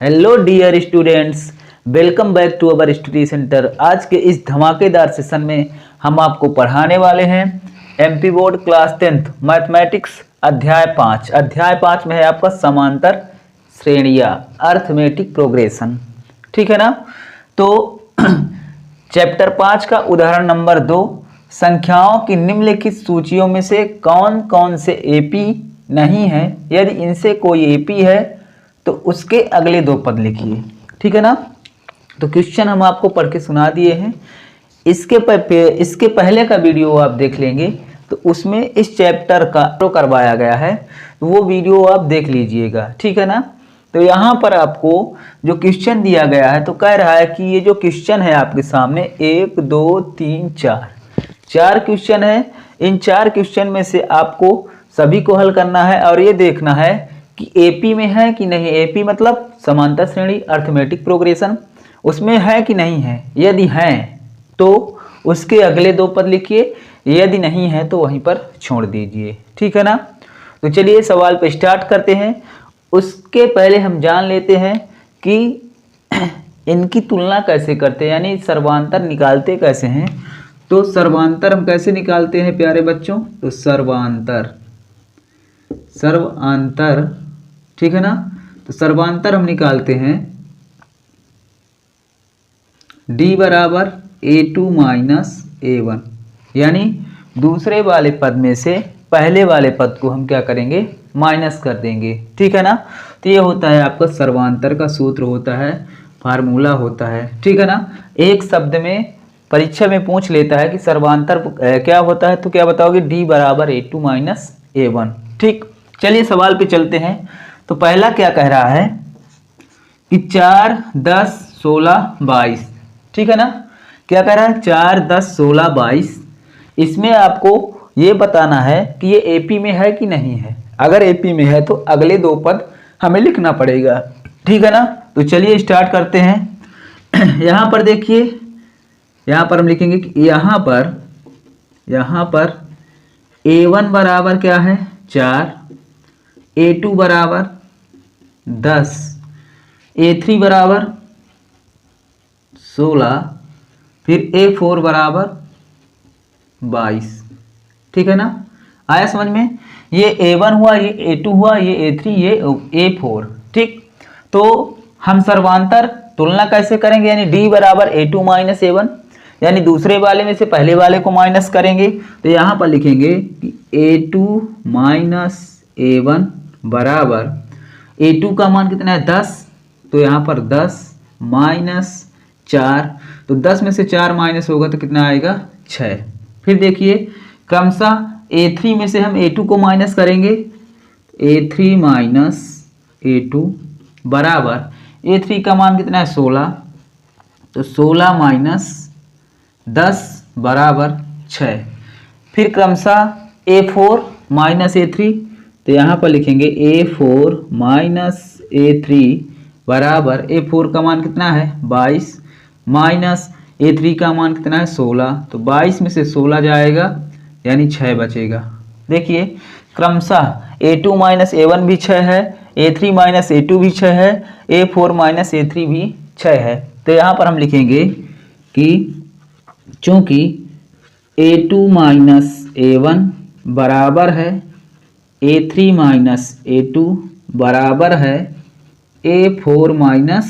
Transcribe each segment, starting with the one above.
Hello dear students, welcome back to our study centre. आज के इस धमाकेदार सेशन में हम आपको पढ़ाने वाले हैं MP board class 10th mathematics अध्याय 5 में है आपका समांतर श्रेणियाँ अर्थमेटिक प्रोग्रेशन। ठीक है ना। तो चैप्टर 5 का उदाहरण नंबर 2, संख्याओं की निम्नलिखित सूचियों में से कौन कौन से एपी नहीं है, यदि इनसे कोई एपी है तो उसके अगले दो पद लिखिए। ठीक है ना। तो क्वेश्चन हम आपको पढ़ के सुना दिए हैं। इसके पहले का वीडियो आप देख लेंगे तो उसमें इस चैप्टर का करवाया गया है, तो वो वीडियो आप देख लीजिएगा। ठीक है ना। तो यहाँ पर आपको जो क्वेश्चन दिया गया है तो कह रहा है कि ये जो क्वेश्चन है आपके सामने 1 2 3 4 क्वेश्चन है। इन 4 क्वेश्चन में से आपको सभी को हल करना है और ये देखना है कि एपी में है कि नहीं। एपी मतलब समांतर श्रेणी अर्थमेटिक प्रोग्रेशन, उसमें है कि नहीं है। यदि है तो उसके अगले दो पद लिखिए, यदि नहीं है तो वहीं पर छोड़ दीजिए। ठीक है ना। तो चलिए सवाल पे स्टार्ट करते हैं। उसके पहले हम जान लेते हैं कि इनकी तुलना कैसे करते हैं, यानी सर्वांतर निकालते कैसे हैं। तो सर्वांतर हम कैसे निकालते हैं प्यारे बच्चों। तो सर्वांतर, ठीक है ना। तो सर्वांतर हम निकालते हैं d बराबर a2 माइनस a1, यानी दूसरे वाले पद में से पहले वाले पद को हम क्या करेंगे, माइनस कर देंगे। ठीक है ना। तो ये होता है आपका सर्वांतर का सूत्र होता है, फार्मूला होता है। ठीक है ना। एक शब्द में परीक्षा में पूछ लेता है कि सर्वांतर क्या होता है, तो क्या बताओगे, d बराबर a2 माइनस a1। ठीक, चलिए सवाल पे चलते हैं। तो पहला क्या कह रहा है कि 4 10 16 22। ठीक है ना। क्या कह रहा है, 4 10 16 22। इसमें आपको ये बताना है कि ये एपी में है कि नहीं है। अगर एपी में है तो अगले दो पद हमें लिखना पड़ेगा। ठीक है ना। तो चलिए स्टार्ट करते हैं। यहाँ पर देखिए, यहाँ पर हम लिखेंगे कि यहाँ पर a1 बराबर क्या है 4, a2 बराबर 10, a3 बराबर 16, फिर a4 बराबर 22। ठीक है ना। आया समझ में। ये a1 हुआ, ये a2 हुआ, ये a3, ये a4। ठीक। तो हम सर्वांतर तुलना कैसे करेंगे, यानी d बराबर a2 माइनस a1, यानी दूसरे वाले में से पहले वाले को माइनस करेंगे। तो यहाँ पर लिखेंगे कि a2 माइनस a1 बराबर a2 का मान कितना है 10, तो यहाँ पर 10 माइनस 4, तो 10 में से 4 माइनस होगा तो कितना आएगा 6। फिर देखिए क्रमशः a3 में से हम a2 को माइनस करेंगे, a3 माइनस a2 बराबर a3 का मान कितना है 16, तो 16 माइनस 10 बराबर 6। फिर क्रमशः a4 माइनस a3, तो यहाँ पर लिखेंगे a4 माइनस a3 बराबर a4 का मान कितना है 22 माइनस a3 का मान कितना है 16, तो 22 में से 16 जाएगा यानी 6 बचेगा। देखिए क्रमशः a2 माइनस a1 भी 6 है, a3 माइनस a2 भी 6 है, a4 माइनस a3 भी 6 है। तो यहाँ पर हम लिखेंगे कि चूंकि a2 माइनस a1 बराबर है a3 माइनस a2 बराबर है a4 माइनस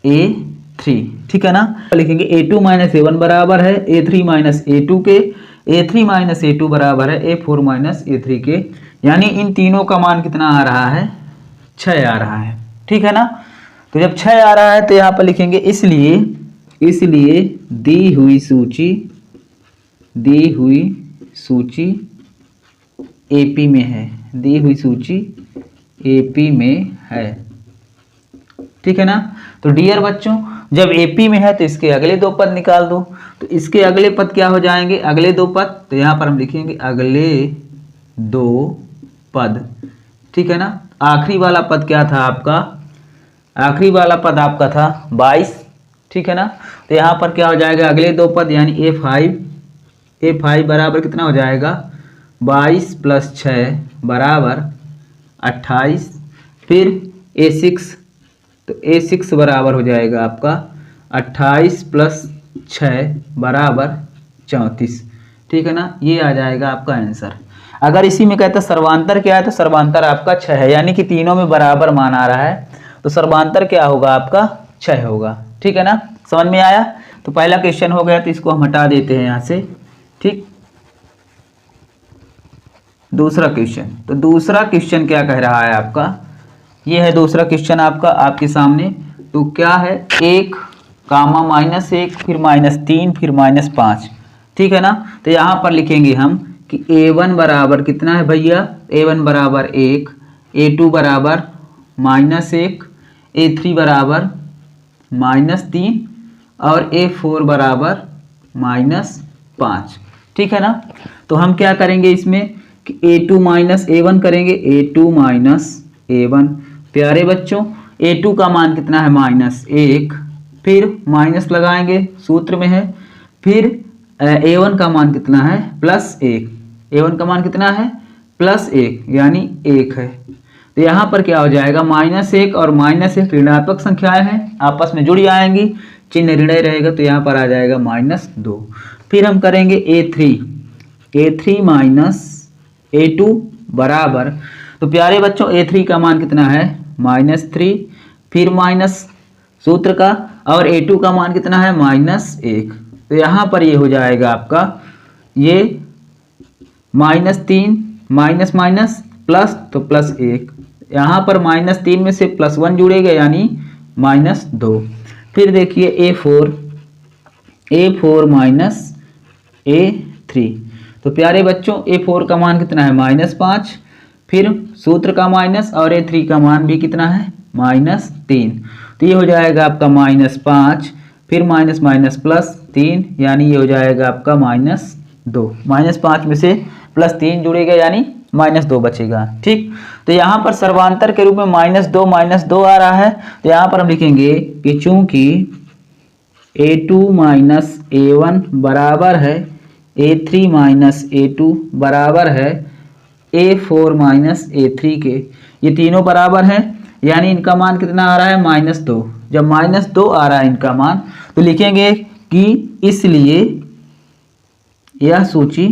a3। ठीक है ना। लिखेंगे a2 माइनस a1 बराबर है a3 माइनस a2 के, a3 माइनस a2 बराबर है a4 माइनस a3 के, यानी इन तीनों का मान कितना आ रहा है 6 आ रहा है। ठीक है ना। तो जब 6 आ रहा है तो यहाँ पर लिखेंगे इसलिए दी हुई सूची एपी में है, दी हुई सूची एपी में है। ठीक है ना। तो डियर बच्चों, जब एपी में है तो इसके अगले दो पद निकाल दो। तो इसके अगले पद क्या हो जाएंगे, अगले दो पद, तो यहाँ पर हम लिखेंगे अगले दो पद। ठीक है ना। आखिरी वाला पद क्या था आपका, आखिरी वाला पद आपका था 22। ठीक है ना। तो यहाँ पर क्या हो जाएगा अगले दो पद, यानी a5 बराबर कितना हो जाएगा 22 प्लस 6 बराबर 28, फिर A6, तो A6 बराबर हो जाएगा आपका 28 प्लस 6 बराबर 34। ठीक है ना, ये आ जाएगा आपका आंसर। अगर इसी में कहता सर्वांतर क्या है तो सर्वांतर आपका 6 है, यानी कि तीनों में बराबर मान आ रहा है, तो सर्वांतर क्या होगा आपका 6 होगा। ठीक है ना, समझ में आया। तो पहला क्वेश्चन हो गया, तो इसको हम हटा देते हैं यहाँ से। ठीक, दूसरा क्वेश्चन, तो दूसरा क्वेश्चन क्या कह रहा है आपका, ये है दूसरा क्वेश्चन आपका आपके सामने। तो क्या है, 1 कामा -1 फिर -3 फिर -5। ठीक है ना, तो यहाँ पर लिखेंगे हम कि A1 बराबर कितना है भैया, A1 बराबर 1, A2 बराबर -1, A3 बराबर -3 और A4 बराबर -5। ठीक है ना, तो हम क्या करेंगे इसमें कि A2 माइनस A1 करेंगे, A2 माइनस A1। प्यारे बच्चों, A2 का मान कितना है -1, फिर माइनस लगाएंगे, सूत्र में है, फिर A1 का मान कितना है +1, A1 का मान कितना है +1 यानी 1 है। तो यहाँ पर क्या हो जाएगा, -1 और -1 ऋणात्मक संख्याएं हैं, आपस में जुड़ जाएंगी, चिन्ह ऋणाय रहेगा, तो यहाँ पर आ जाएगा -2। फिर हम करेंगे A3 माइनस A2 बराबर, तो प्यारे बच्चों A3 का मान कितना है -3, फिर माइनस सूत्र का, और A2 का मान कितना है -1। तो यहाँ पर ये हो जाएगा आपका ये -3 माइनस माइनस प्लस, तो +1, यहाँ पर -3 में से +1 जुड़ेगा यानी -2। फिर देखिए A4 माइनस A3, तो प्यारे बच्चों A4 का मान कितना है -5, फिर सूत्र का माइनस, और A3 का मान भी कितना है -3। तो ये हो जाएगा आपका -5, फिर माइनस माइनस +3 यानी ये हो जाएगा आपका -2। -5 में से +3 जुड़ेगा यानी -2 बचेगा। ठीक, तो यहाँ पर सर्वांतर के रूप में -2 आ रहा है, तो यहाँ पर हम लिखेंगे कि चूंकि A2 माइनस A1 बराबर है A3 माइनस A2 बराबर है A4 माइनस A3 के, ये तीनों बराबर हैं, यानी इनका मान कितना आ रहा है -2। जब -2 आ रहा है इनका मान, तो लिखेंगे कि इसलिए यह सूची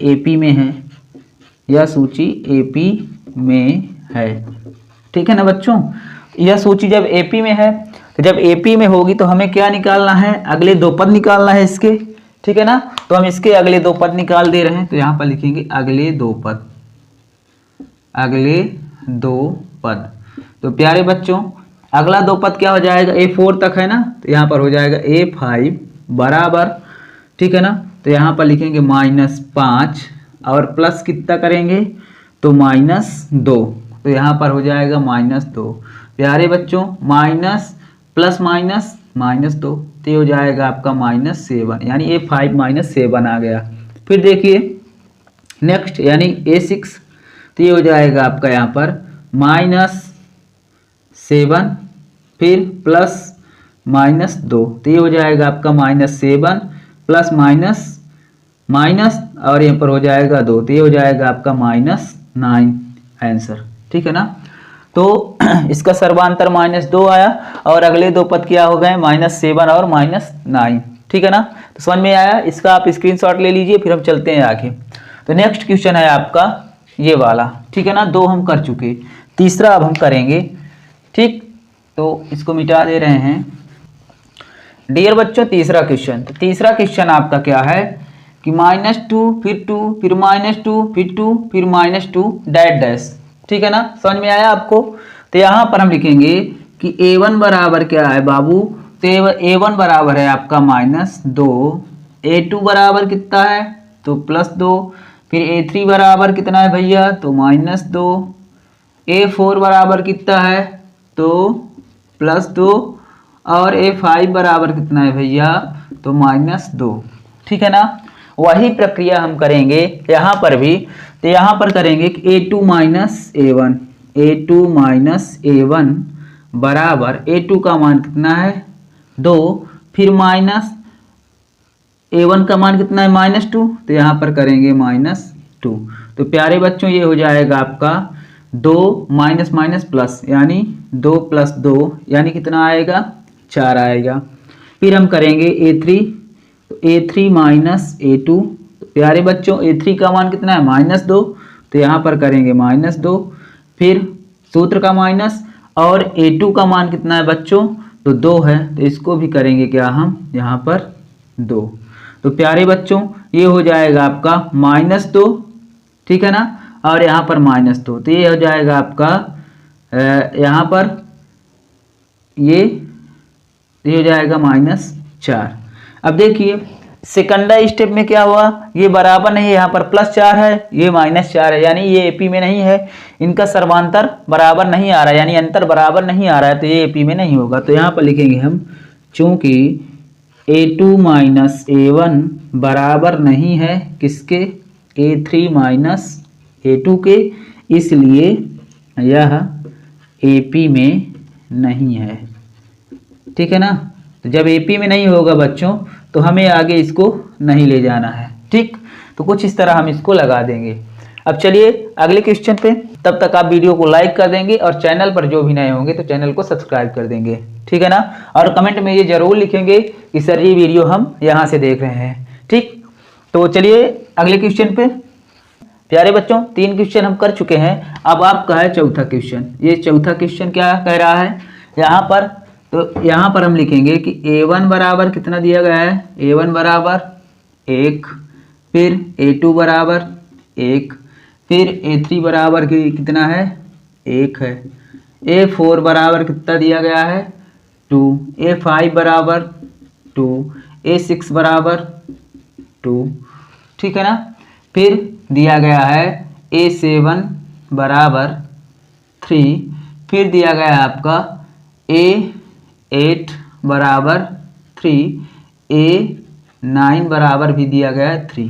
AP में है, यह सूची AP में है। ठीक है ना बच्चों, यह सूची जब AP में है, तो जब AP में होगी तो हमें क्या निकालना है, अगले दो पद निकालना है इसके। ठीक है ना, तो हम इसके अगले दो पद निकाल दे रहे हैं, तो यहाँ पर लिखेंगे अगले दो पद। तो प्यारे बच्चों, अगला दो पद क्या हो जाएगा, A4 तक है ना, तो यहाँ पर हो जाएगा A5 बराबर, ठीक है ना, तो यहाँ पर लिखेंगे -5 और प्लस कितना करेंगे तो -2, तो यहाँ पर हो जाएगा -2। प्यारे बच्चों, माइनस प्लस -2, तो ये हो जाएगा आपका -7, यानी A5 -7 आ गया। फिर देखिए नेक्स्ट यानी A6, तो ये हो जाएगा आपका यहाँ पर -7 फिर प्लस -2, तो ये हो जाएगा आपका -7 प्लस माइनस और यहाँ पर हो जाएगा 2, तो ये हो जाएगा आपका -9 आंसर। ठीक है ना, तो इसका सर्वांतर -2 आया, और अगले दो पद क्या हो गए -7 और -9। ठीक है ना, तो समझ में आया, इसका आप स्क्रीनशॉट ले लीजिए, फिर हम चलते हैं आगे। तो नेक्स्ट क्वेश्चन है आपका ये वाला। ठीक है ना, दो हम कर चुके, तीसरा अब हम करेंगे। ठीक, तो इसको मिटा दे रहे हैं। डियर बच्चों, तीसरा क्वेश्चन, तो तीसरा क्वेश्चन आपका क्या है कि -2 फिर 2 फिर -2 फिर 2 फिर -2 डैश। ठीक है ना, समझ में आया आपको। तो यहाँ पर हम लिखेंगे कि A1 बराबर क्या है बाबू, तो A1 बराबर है आपका -2, A2 बराबर कितना है तो +2, फिर A3 बराबर कितना है भैया तो -2, A4 बराबर कितना है तो +2, और A5 बराबर कितना है भैया तो -2। ठीक है ना, वही प्रक्रिया हम करेंगे यहाँ पर भी। तो यहाँ पर करेंगे कि A2 माइनस A1 बराबर, A2 का मान कितना है 2, फिर माइनस A1 का मान कितना है -2, तो यहाँ पर करेंगे -2। तो प्यारे बच्चों ये हो जाएगा आपका 2 माइनस माइनस प्लस, यानी 2 + 2 यानी कितना आएगा 4 आएगा। फिर हम करेंगे A3, तो A3 माइनस A2, तो प्यारे बच्चों A3 का मान कितना है -2, तो यहाँ पर करेंगे -2, फिर सूत्र का माइनस, और A2 का मान कितना है बच्चों, तो 2 है, तो इसको भी करेंगे क्या हम यहाँ पर 2। तो प्यारे बच्चों ये हो जाएगा आपका -2, ठीक है ना, और यहाँ पर -2, तो ये हो जाएगा आपका यहाँ पर ये हो जाएगा -4। अब देखिए सेकंडा स्टेप में क्या हुआ, ये बराबर नहीं है, यहाँ पर +4 है, ये -4 है, यानी ये एपी में नहीं है, इनका सर्वांतर बराबर नहीं आ रहा है, यानी अंतर बराबर नहीं आ रहा है, तो ये एपी में नहीं होगा। तो यहाँ पर लिखेंगे हम चूंकि A2 माइनस A1 बराबर नहीं है किसके, A3 माइनस A2 के, इसलिए यह एपी में नहीं है, ठीक है ना। तो जब एपी में नहीं होगा बच्चों तो हमें आगे इसको नहीं ले जाना है, ठीक। तो कुछ इस तरह हम इसको लगा देंगे। अब चलिए अगले क्वेश्चन पे, तब तक आप वीडियो को लाइक कर देंगे और चैनल पर जो भी नए होंगे तो चैनल को सब्सक्राइब कर देंगे, ठीक है ना। और कमेंट में ये जरूर लिखेंगे कि सर ये वीडियो हम यहाँ से देख रहे हैं, ठीक। तो चलिए अगले क्वेश्चन पे। प्यारे बच्चों 3 क्वेश्चन हम कर चुके हैं, अब आपका है चौथा क्वेश्चन। ये चौथा क्वेश्चन क्या कह रहा है यहाँ पर, तो यहाँ पर हम लिखेंगे कि A1 बराबर कितना दिया गया है, A1 बराबर 1, फिर A2 बराबर 1, फिर A3 बराबर कितना है 1 है, A4 बराबर कितना दिया गया है 2, A5 बराबर 2, A6 बराबर 2, ठीक है ना। फिर दिया गया है A7 बराबर 3, फिर दिया गया है आपका A8 बराबर 3, A9 बराबर भी दिया गया है 3,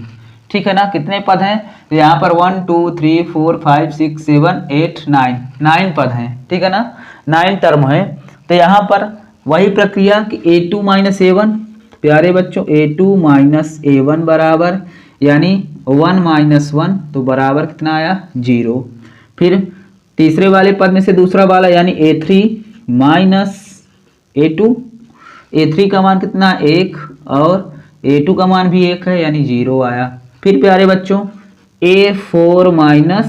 ठीक है ना। कितने पद हैं, तो यहाँ पर 1 2 3 4 5 6 7 8 9 पद हैं, ठीक है ना, 9 टर्म है। तो यहाँ पर वही प्रक्रिया कि A2 माइनस A1, प्यारे बच्चों A2 माइनस A1 बराबर, यानी 1 माइनस 1, तो बराबर कितना आया 0। फिर तीसरे वाले पद में से दूसरा वाला यानी A3 माइनस A2, A3 का मान कितना 1 और A2 का मान भी 1 है, यानी 0 आया। फिर प्यारे बच्चों A4 माइनस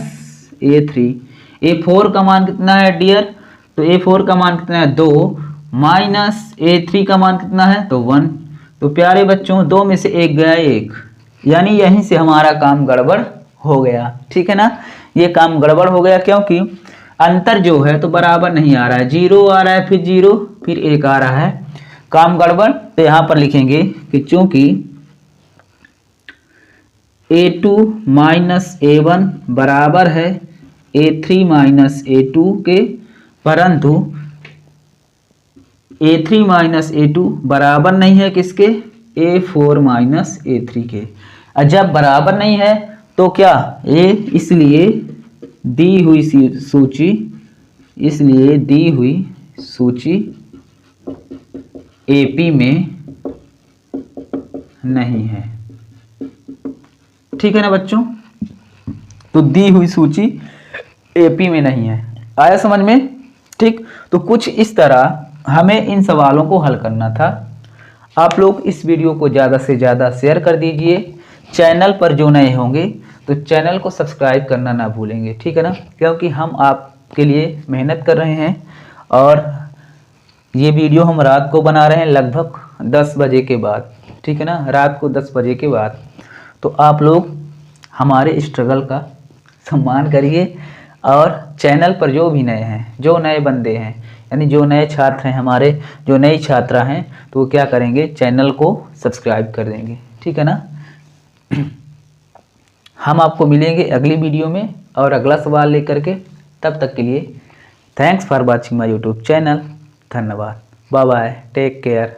A3, A4 का मान कितना है डियर, तो A4 का मान कितना है 2, माइनस A3 का मान कितना है तो 1। तो प्यारे बच्चों 2 में से 1 गया 1, यानी यहीं से हमारा काम गड़बड़ हो गया, ठीक है ना। ये काम गड़बड़ हो गया क्योंकि अंतर जो है तो बराबर नहीं आ रहा है, 0 आ रहा है, फिर 0, फिर 1 आ रहा है, काम गड़बड़। तो यहाँ पर लिखेंगे कि चूंकि A2 माइनस A1 बराबर है A3 माइनस A2 के, परंतु A3 माइनस A2 बराबर नहीं है किसके, A4 माइनस A3 के। जब बराबर नहीं है तो क्या इसलिए दी हुई सूची एपी में नहीं है, ठीक है ना बच्चों। तो दी हुई सूची एपी में नहीं है, आया समझ में, ठीक। तो कुछ इस तरह हमें इन सवालों को हल करना था। आप लोग इस वीडियो को ज़्यादा से ज़्यादा शेयर कर दीजिए। चैनल पर जो नए होंगे तो चैनल को सब्सक्राइब करना ना भूलेंगे, ठीक है ना, क्योंकि हम आपके लिए मेहनत कर रहे हैं और ये वीडियो हम रात को बना रहे हैं लगभग 10 बजे के बाद, ठीक है ना, रात को 10 बजे के बाद। तो आप लोग हमारे स्ट्रगल का सम्मान करिए और चैनल पर जो भी नए हैं, जो नए बंदे हैं, यानी जो नए छात्र हैं, हमारे जो नई छात्रा हैं, तो वो क्या करेंगे, चैनल को सब्सक्राइब कर देंगे, ठीक है ना। हम आपको मिलेंगे अगली वीडियो में और अगला सवाल लेकर के। तब तक के लिए thanks for watching my YouTube channel. धन्यवाद, बाय बाय, टेक केयर।